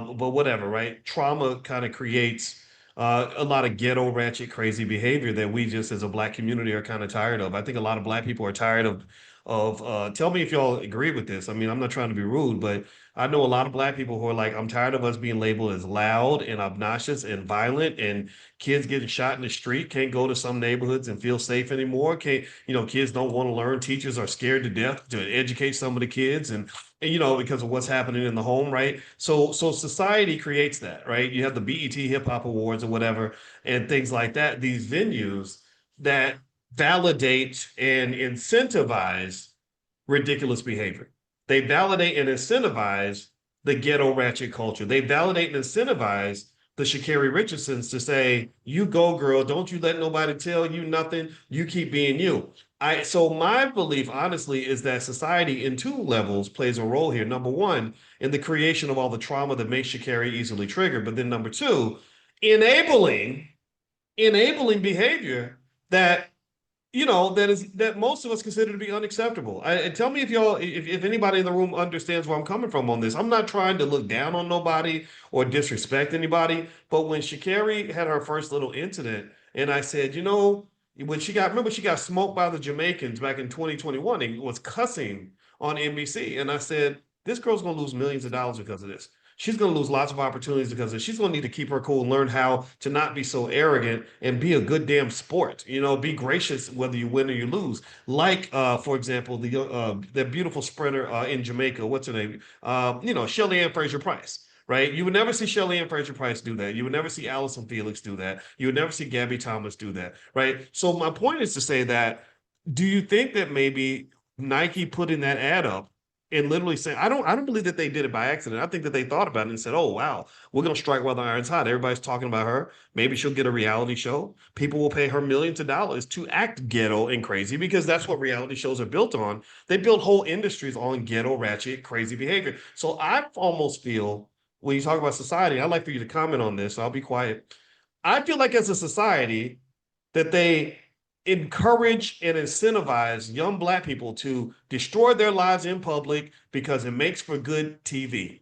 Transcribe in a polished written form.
But whatever, right? Trauma kind of creates a lot of ghetto, ratchet, crazy behavior that we just as a black community are kind of tired of. I think a lot of black people are tired of tell me if y'all agree with this. I mean, I'm not trying to be rude, but I know a lot of black people who are like, I'm tired of us being labeled as loud and obnoxious and violent and kids getting shot in the street, can't go to some neighborhoods and feel safe anymore. Can't, kids don't want to learn. Teachers are scared to death to educate some of the kids and because of what's happening in the home, right? So society creates that, right? You have the BET Hip Hop Awards or whatever and things like that, these venues that validate and incentivize ridiculous behavior. They validate and incentivize the ghetto ratchet culture. They validate and incentivize the Sha'Carri Richardsons to say, "You go, girl. Don't you let nobody tell you nothing. You keep being you." So my belief, honestly, is that society in two levels plays a role here. Number one, in the creation of all the trauma that makes Sha'Carri easily triggered, but then number two, enabling enabling behavior that that most of us consider to be unacceptable. And tell me if y'all, if anybody in the room understands where I'm coming from on this. I'm not trying to look down on nobody or disrespect anybody, but when Sha'Carri had her first little incident, and I said, when remember she got smoked by the Jamaicans back in 2021 and was cussing on NBC, and I said, this girl's gonna lose millions of dollars because of this. She's going to lose lots of opportunities because of she's going to need to keep her cool and learn how to not be so arrogant and be a good damn sport. Be gracious whether you win or you lose. Like, for example, the beautiful sprinter in Jamaica. What's her name? Shelly Ann Fraser Price. Right, you would never see Shelly Ann Fraser Price do that. You would never see Allison Felix do that. You would never see Gabby Thomas do that. Right. So my point is to say that, do you think that maybe Nike putting that ad up and literally saying, I don't believe that they did it by accident. I think that they thought about it and said, oh wow, we're gonna strike while the iron's hot. Everybody's talking about her. Maybe she'll get a reality show. People will pay her millions of dollars to act ghetto and crazy because that's what reality shows are built on. They build whole industries on ghetto, ratchet, crazy behavior. So I almost feel when you talk about society, I'd like for you to comment on this. So I'll be quiet. I feel like as a society that they encourage and incentivize young black people to destroy their lives in public because it makes for good TV.